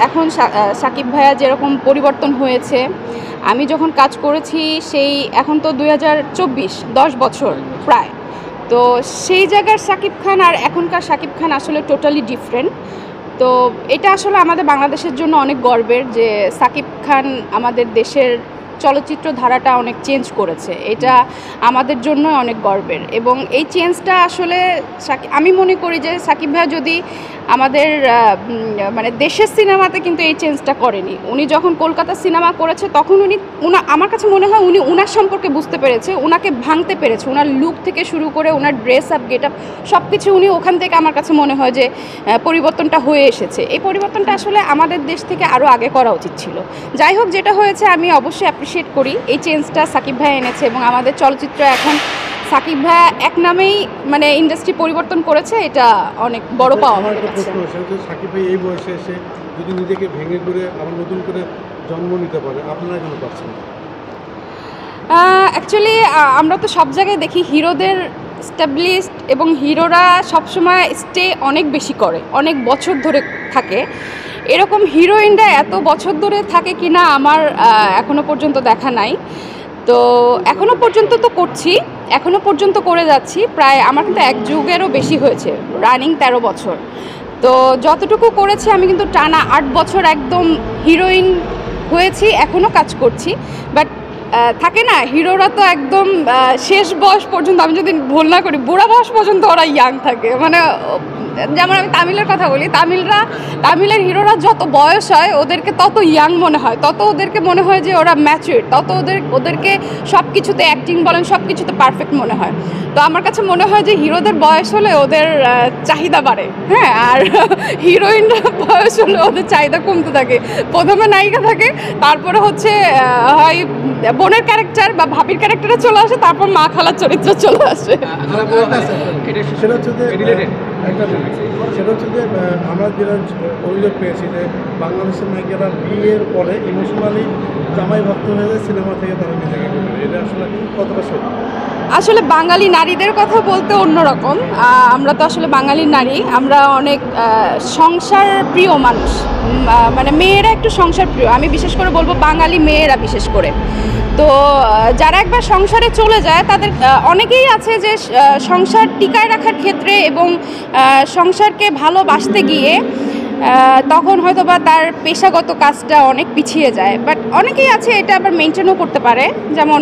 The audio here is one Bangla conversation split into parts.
এখন সাকিব ভাইয়া যেরকম পরিবর্তন হয়েছে, আমি যখন কাজ করেছি সেই এখন তো 2024, 10 বছর প্রায়। তো সেই জায়গার সাকিব খান আর এখনকার সাকিব খান আসলে টোটালি ডিফারেন্ট। তো এটা আসলে আমাদের বাংলাদেশের জন্য অনেক গর্বের যে সাকিব খান আমাদের দেশের চলচ্চিত্র ধারাটা অনেক চেঞ্জ করেছে। এটা আমাদের জন্য অনেক গর্বের, এবং এই চেঞ্জটা আসলে আমি মনে করি যে সাকিব ভাই যদি আমাদের মানে দেশের সিনেমাতে কিন্তু এই চেঞ্জটা করেনি। উনি যখন কলকাতা সিনেমা করেছে তখন আমার কাছে মনে হয় উনি উনার সম্পর্কে বুঝতে পেরেছে, উনাকে ভাঙতে পেরেছে। উনার লুক থেকে শুরু করে উনার ড্রেস আপ, গেট আপ, সব কিছু উনি ওখান থেকে আমার কাছে মনে হয় যে পরিবর্তনটা হয়ে এসেছে। এই পরিবর্তনটা আসলে আমাদের দেশ থেকে আরও আগে করা উচিত ছিল। যাই হোক, যেটা হয়েছে আমি অবশ্যই অ্যাপ্রিসিয়েট করি। এই চেঞ্জটা সাকিব ভাই এনেছে, এবং আমাদের চলচ্চিত্র এখন সাকিব ভাই এক নামেই মানে ইন্ডাস্ট্রি পরিবর্তন করেছে। এটা অনেক বড় পাওয়া আমার কাছে। সাকিব ভাই এই বয়সে এসে যদি নিজেকে ভেঙে করে আবার নতুন করে জন্ম নিতে পারে, আপনারা কেন পারছেন? অ্যাকচুয়ালি আমরা তো সব জায়গায় দেখি হিরোদের স্ট্যাবলিশড, এবং হিরোরা সবসময় স্টে অনেক বেশি করে, অনেক বছর ধরে থাকে। এরকম হিরোইনরা এত বছর ধরে থাকে কি না আমার এখনও পর্যন্ত দেখা নাই। তো এখনও পর্যন্ত তো করছি, এখনও পর্যন্ত করে যাচ্ছি। প্রায় আমার কিন্তু এক যুগেরও বেশি হয়েছে, রানিং 13 বছর। তো যতটুকু করেছি আমি কিন্তু টানা 8 বছর একদম হিরোইন হয়েছি, এখনও কাজ করছি। বাট থাকে না, হিরোরা তো একদম শেষ বয়স পর্যন্ত, আমি যদি ভুল না করি বুড়া বয়স পর্যন্ত ওরা ইয়াং থাকে। মানে যেমন আমি তামিলের কথা বলি, তামিলের হিরোরা যত বয়স হয় ওদেরকে তত ইয়াং মনে হয়, তত ওদেরকে মনে হয় যে ওরা ম্যাচিউর, তত ওদেরকে সব কিছুতে অ্যাক্টিং বলেন সব কিছুতে পারফেক্ট মনে হয়। তো আমার কাছে মনে হয় যে হিরোদের বয়স হলে ওদের চাহিদা বাড়ে, হ্যাঁ, আর হিরোইনরা বয়স হলে ওদের চাহিদা কমতে থাকে। প্রথমে নায়িকা থাকে, তারপরে হচ্ছে হয় বোনের ক্যারেক্টার বা ভাবির ক্যারেক্টারে চলে আসে, তারপর মা খালার চরিত্র চলে আসে। সেটা হচ্ছে যে আমরা যেটা অভিযোগ পেয়েছি যে বাংলাদেশের নায়িকারা বিয়ের পরে ইমোশনালি জামাই ভক্ত হয়ে যায়, সিনেমা থেকে তারা নিজেকে করে। এটা আসলে কতটা সত্য? আসলে বাঙালি নারীদের কথা বলতে অন্যরকম। আমরা তো আসলে বাঙালি নারী, আমরা অনেক সংসার প্রিয় মানুষ, মানে মেয়েরা একটু সংসার প্রিয়। আমি বিশেষ করে বলবো বাঙালি মেয়েরা বিশেষ করে। তো যারা একবার সংসারে চলে যায় তাদের অনেকেই আছে যে সংসার টিকায় রাখার ক্ষেত্রে এবং সংসারকে ভালোবাসতে গিয়ে তখন হয়তো বা তার পেশাগত কাজটা অনেক পিছিয়ে যায়। বাট অনেকেই আছে এটা আবার মেনটেনও করতে পারে। যেমন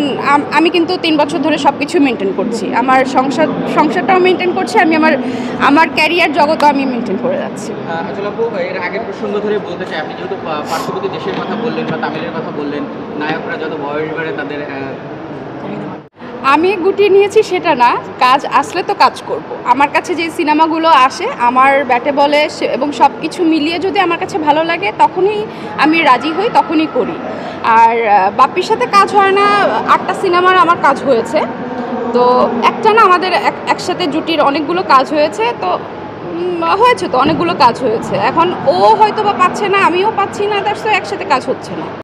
আমি কিন্তু 3 বছর ধরে সব কিছু মেনটেন করছি, আমার সংসারটাও মেনটেন করছি, আমি আমার ক্যারিয়ার জগতও আমি মেনটেন করে যাচ্ছি। আসলে আপু, এর আগের প্রসঙ্গ ধরে বলতে চাই, আপনি যেহেতু পার্শ্ববর্তী দেশের কথা বললেন বা তামিলের কথা বললেন, নায়করা যত বয়স বাড়ে তাদের আমি গুটিয়ে নিয়েছি সেটা না, কাজ আসলে তো কাজ করব। আমার কাছে যে সিনেমাগুলো আসে আমার ব্যাটে বলে এবং সব কিছু মিলিয়ে যদি আমার কাছে ভালো লাগে তখনই আমি রাজি হই, তখনই করি। আর বাপ্পির সাথে কাজ হয় না, 8টা সিনেমার আমার কাজ হয়েছে। তো একটা না, আমাদের একসাথে জুটির অনেকগুলো কাজ হয়েছে। তো অনেকগুলো কাজ হয়েছে। এখন ও হয়তো বা পাচ্ছে না, আমিও পাচ্ছি না, তার সাথে একসাথে কাজ হচ্ছে না।